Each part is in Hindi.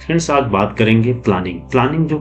फ्रेंड्स आज बात करेंगे प्लानिंग। प्लानिंग जो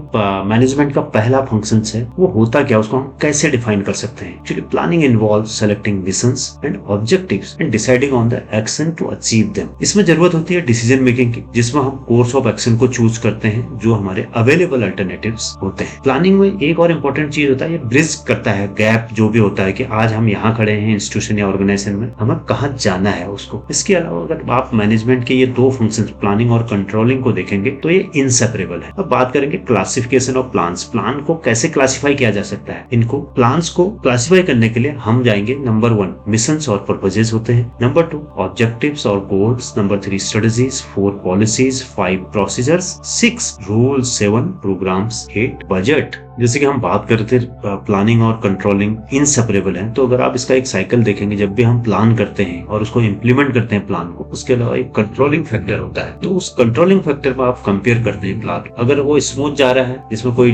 मैनेजमेंट का पहला फंक्शन है वो होता क्या, उसको हम कैसे डिफाइन कर सकते हैं। Actually planning involve selecting missions and objectives and deciding on the action to achieve them. इसमें जरूरत होती है डिसीजन मेकिंग की, जिसमें हम कोर्स ऑफ एक्शन को चूज करते हैं जो हमारे अवेलेबल अल्टरनेटिव्स होते हैं। प्लानिंग में एक और इम्पोर्टेंट चीज होता है, ये ब्रिज करता है गैप जो भी होता है कि आज हम यहाँ खड़े हैं इंस्टीट्यूशन या ऑर्गेनाइजेशन में, हमें कहाँ जाना है उसको। इसके अलावा अगर आप मैनेजमेंट के ये दो फंक्शन प्लानिंग और कंट्रोलिंग को देखेंगे तो ये इनसेपरेबल है। अब बात करेंगे क्लासिफिकेशन ऑफ प्लान्स। प्लान को कैसे क्लासिफाई किया जा सकता है। इनको प्लान्स को क्लासिफाई करने के लिए हम जाएंगे नंबर 1 मिशंस और पर्पसेस होते हैं, नंबर 2 ऑब्जेक्टिव्स और goals, number 3 strategies, 4 policies, 5 procedures, 6 rules, 7 programmes, 8 budget. जैसे कि हम बात करते प्लानिंग और कंट्रोलिंग इनसेपरेबल है, तो अगर आप इसका एक साइकिल देखेंगे, जब भी हम प्लान करते हैं और उसको इम्प्लीमेंट करते हैं प्लान को, उसके अलावा एक कंट्रोलिंग फैक्टर होता है। तो उस कंट्रोलिंग फैक्टर पर आप कंपेयर करते हैं प्लान, अगर वो स्मूथ जा रहा है जिसमें कोई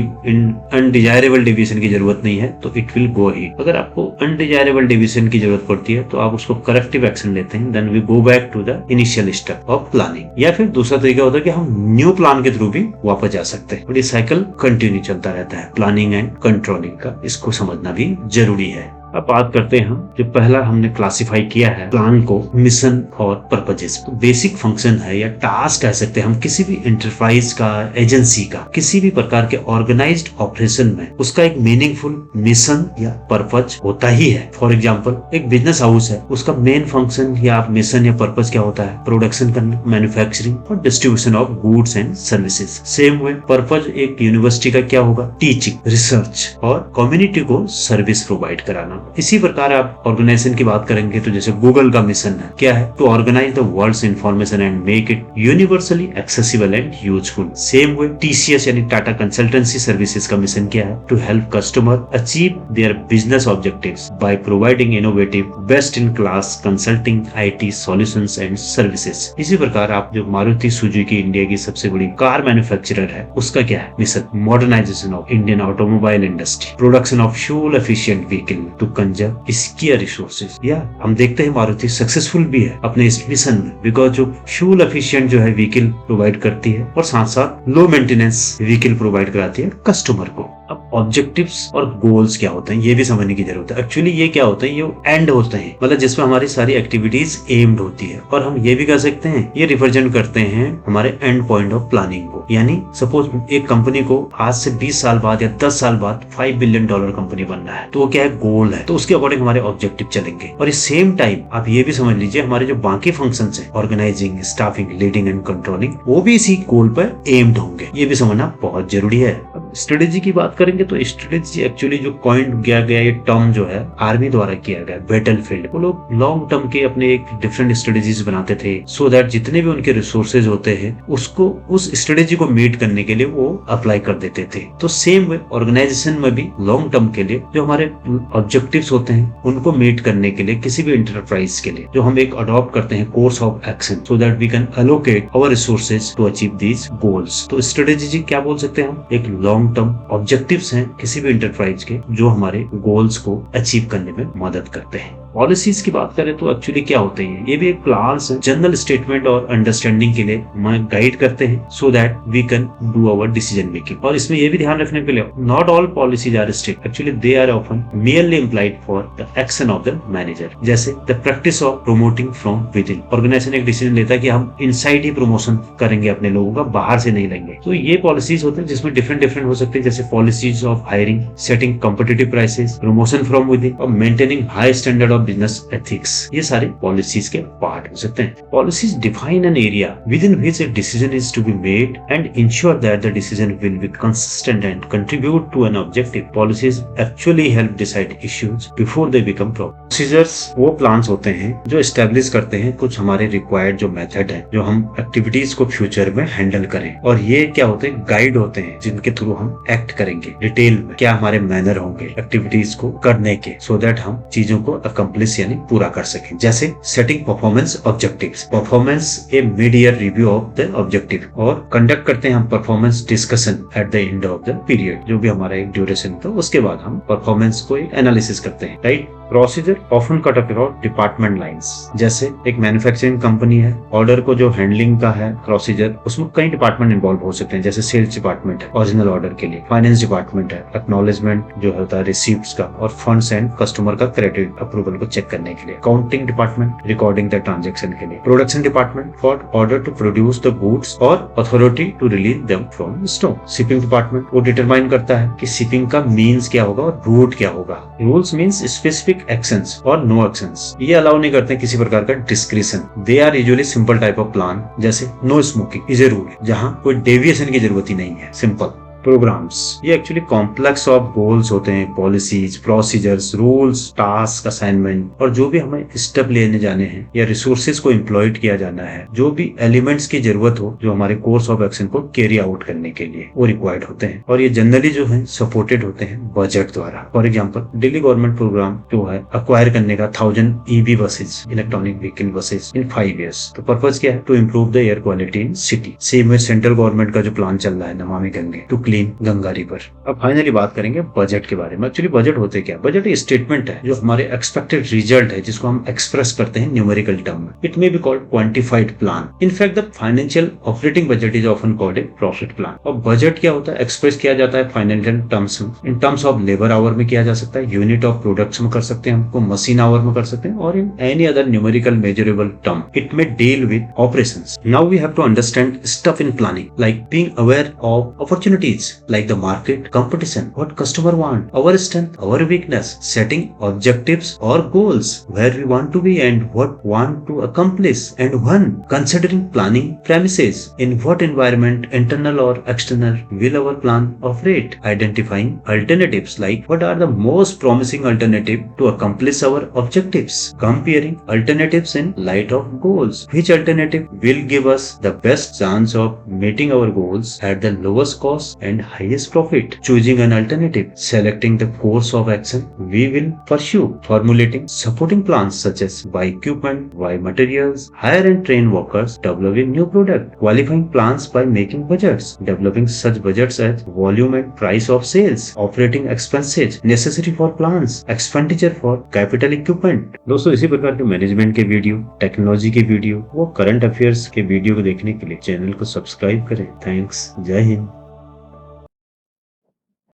अनडिजायरेबल डिवीजन की जरूरत नहीं है तो इट विल गो ही। अगर आपको अनडिजायरेबल डिवीजन की जरूरत पड़ती है तो आप उसको करेक्टिव एक्शन लेते हैं, then we go back to the initial step of planning. या फिर दूसरा तरीका होता है कि हम न्यू प्लान के थ्रू भी वापस जा सकते हैं। और ये साइकिल कंटिन्यू चलता रहता है प्लानिंग एंड कंट्रोलिंग का, इसको समझना भी जरूरी है। अब बात करते हैं हम, जो पहला हमने क्लासिफाई किया है प्लान को मिशन और पर्पजेस। तो बेसिक फंक्शन है या टास्क कह सकते हैं हम किसी भी एंटरप्राइज का, एजेंसी का, किसी भी प्रकार के ऑर्गेनाइज्ड ऑपरेशन में उसका एक मीनिंगफुल मिशन या पर्पज होता ही है। फॉर एग्जांपल एक बिजनेस हाउस है, उसका मेन फंक्शन या मिशन या पर्पज क्या होता है, प्रोडक्शन करना, मैन्युफैक्चरिंग और distribution of goods and services. Same way purpose एक यूनिवर्सिटी का क्या होगा, टीचिंग, रिसर्च और कम्युनिटी को सर्विस प्रोवाइड कराना। इसी प्रकार आप ऑर्गेनाइजेशन की बात करेंगे तो जैसे गूगल का मिशन है, क्या है, to organise the world's information and make it universally accessible and useful. Same way TCS यानी टाटा कंसल्टेंसी सर्विसेज का मिशन क्या है, to help customer achieve their business objectives by providing innovative best in class consulting IT solutions and services. इसी प्रकार आप जो मारुति सुजुकी इंडिया की सबसे बड़ी कार मैन्युफैक्चरर है, उसका क्या है mission, modernisation of Indian automobile industry, production of fuel efficient vehicle to conserve scarce resources. या हम देखते हैं मारुति सक्सेसफुल भी है अपने इस मिशन में, बिकॉज जो फ्यूल एफिशिएंट जो है व्हीकल प्रोवाइड करती है और साथ साथ लो मेंटेनेंस व्हीकल प्रोवाइड कराती है कस्टमर को। अब ऑब्जेक्टिव्स और गोल्स क्या होते हैं ये भी समझने की जरूरत है। एक्चुअली ये क्या होता है, ये एंड होते हैं, मतलब जिसमें हमारी सारी एक्टिविटीज एम्ड होती है। और हम ये भी कह सकते हैं ये रिप्रेजेंट करते हैं हमारे एंड पॉइंट ऑफ प्लानिंग को। यानी सपोज एक कंपनी को आज से 20 साल बाद या 10 साल बाद $5 बिलियन कंपनी बनना है, तो वो क्या है, गोल है, तो उसके अकॉर्डिंग हमारे ऑब्जेक्टिव चलेंगे। और इस सेम टाइम आप ये भी समझ लीजिए हमारे जो बाकी फंक्शंस हैं, organising, staffing, leading and controlling, वो भी इसी गोल पर एम्ड होंगे। ये भी समझना बहुत जरूरी है। अब स्ट्रेटेजी की बात करेंगे तो स्ट्रेटेजी एक्चुअली जो कॉइन किया गया ये टर्म जो है आर्मी द्वारा किया गया, बैटलफील्ड। वो लोग लॉन्ग टर्म के अपने एक डिफरेंट स्ट्रेटेजीज बनाते थे, सो दैट जितने भी उनके रिसोर्सेज होते हैं उसको उस स्ट्रेटेजी को मीट करने के लिए वो अप्लाई कर देते थे। तो सेम वे ऑर्गेनाइजेशन में भी लॉन्ग टर्म के लिए जो हमारे ऑब्जेक्टिव्स होते हैं उनको मीट करने के लिए किसी भी एंटरप्राइज के लिए जो हम एक अडॉप्ट करते हैं course of action, so that we can allocate our resources to achieve these goals. तो स्ट्रेटेजी क्या बोल सकते हैं हम, एक लॉन्ग टर्म ऑब्जेक्टिव्स हैं किसी भी एंटरप्राइज के जो हमारे गोल्स को अचीव करने में मदद करते हैं। पॉलिसीज की बात करें तो एक्चुअली क्या होते हैं, ये भी एक प्लान्स जनरल स्टेटमेंट और अंडरस्टैंडिंग के लिए गाइड करते हैं, so that we can do our decision making. और इसमें ये भी ध्यान रखने के लिए not all policies are strict, actually they are often merely implied for the action of the manager. जैसे the practice of promoting from within, organisation एक डिसीजन लेता है कि हम इनसाइड ही प्रमोशन करेंगे अपने लोगों का, बाहर से नहीं लेंगे। तो ये पॉलिसीज होते हैं जिसमें डिफरेंट हो सकते हैं, जैसे policies of hiring, setting competitive prices, promotion from within और maintaining high standard of business ethics. ये सारे पॉलिसीज के पार्ट हो सकते हैं। Policies define an area within which a decision is to be made and ensure that the decision will be consistent and contribute to an objective. Policies actually help decide issues before they become problem. Procedures वो प्लान्स होते हैं जो एस्टेब्लिश करते हैं कुछ हमारे रिक्वायर्ड जो मेथड है जो हम एक्टिविटीज को फ्यूचर में हैंडल करें, और ये क्या होते हैं, गाइड होते हैं जिनके थ्रू हम एक्ट करेंगे डिटेल में, क्या हमारे मैनर होंगे एक्टिविटीज को करने के, सो दैट हम चीजों को अकम्प्लिश यानी पूरा कर सकें। जैसे setting performance objectives, performance A mid year review of the objective, और कंडक्ट करते हैं हम performance discussion at the end of the period, जो भी हमारा एक ड्यूरेशन था उसके बाद हम परफॉर्मेंस को एक एनालिसिस करते हैं, right. Procedure often cut across department lines. जैसे एक मैन्युफैक्चरिंग कंपनी है, ऑर्डर को जो हैंडलिंग का है प्रोसीजर, उसमें कई डिपार्टमेंट इन्वॉल्व हो सकते हैं। जैसे सेल्स डिपार्टमेंट है ओरिजिनल ऑर्डर के लिए, फाइनेंस डिपार्टमेंट है एक्नॉलेजमेंट जो होता है रिसीप्ट्स का, और फंड्स एंड कस्टमर का क्रेडिट अप्रूवल को चेक करने के लिए, accounting department recording the transaction के लिए, production department for order to produce the goods और authority to release them from stock, shipping department वो डिटरमाइन करता है कि शिपिंग का मीन्स क्या होगा और रूट क्या होगा। रूल्स मीन्स स्पेसिफिक एक्शंस और नो एक्शंस, ये अलाउ नहीं करते किसी प्रकार का discretion. They are usually simple type of plan, जैसे no smoking is a rule, जहां कोई डेविएशन की जरूरत ही नहीं है, सिंपल। प्रोग्राम्स ये एक्चुअली कॉम्प्लेक्स ऑफ गोल्स होते हैं, policies, procedures, rules, task, assignment, और जो भी हमें स्टेप लेने जाने हैं या रिसोर्सेज को एम्प्लॉयड किया जाना है, जो भी एलिमेंट्स की जरूरत हो जो हमारे कोर्स ऑफ एक्शन को कैरी आउट करने के लिए वो रिक्वायर्ड होते हैं। और ये जनरली जो है सपोर्टेड होते हैं बजट द्वारा। For example Delhi government programme जो है अक्वायर करने का 1000 EV buses, electronic vehicle buses in 5 years। तो पर्पज क्या है? To improve the air quality in city. Same है सेंट्रल गवर्नमेंट का जो प्लान चल रहा है Namami Gange to clean Ganga river. अब फाइनली बात करेंगे बजट के बारे में। एक्चुअली बजट होते क्या? बजट एक स्टेटमेंट है जो हमारे एक्सपेक्टेड रिजल्ट है, जिसको हम एक्सप्रेस करते हैं न्यूमेरिकल टर्म में। It may be called quantified plan. In fact the financial operating budget is often called a profit plan. और बजट क्या होता है? एक्सप्रेस किया जाता है फाइनेंशियल टर्म्स में। In terms of labour our में किया जा सकता है, यूनिट ऑफ प्रोडक्ट्स में कर सकते हैं, हमको मशीन आवर में कर सकते हैं, और in any other numerical measurable term. It may deal with operations. Now we have to understand stuff in planning, like being aware of opportunities like the market, competition, what customer want, our strength, our weakness, setting objectives or goals, where we want to be and what want to accomplish, and when considering planning premises, in what environment, internal or external, will our plan operate, identifying alternatives like what are the most promising alternative to accomplish our objectives, comparing alternatives in light of goals, which alternative will give us the best chance of meeting our goals at the lowest cost and highest profit, choosing an alternative, selecting the course of action we will pursue, formulating supporting plans such as buy equipment, buy materials, hire and train workers, developing new product, qualifying plans by making budgets, developing such budgets as volume and price of sales, operating expenses necessary for plans, expenditure for capital equipment। दोस्तों इसी प्रकार के मैनेजमेंट के वीडियो, टेक्नोलॉजी के वीडियो, वो करंट अफेयर्स के वीडियो को देखने के लिए चैनल को सब्सक्राइब करें। थैंक्स, जय हिंद।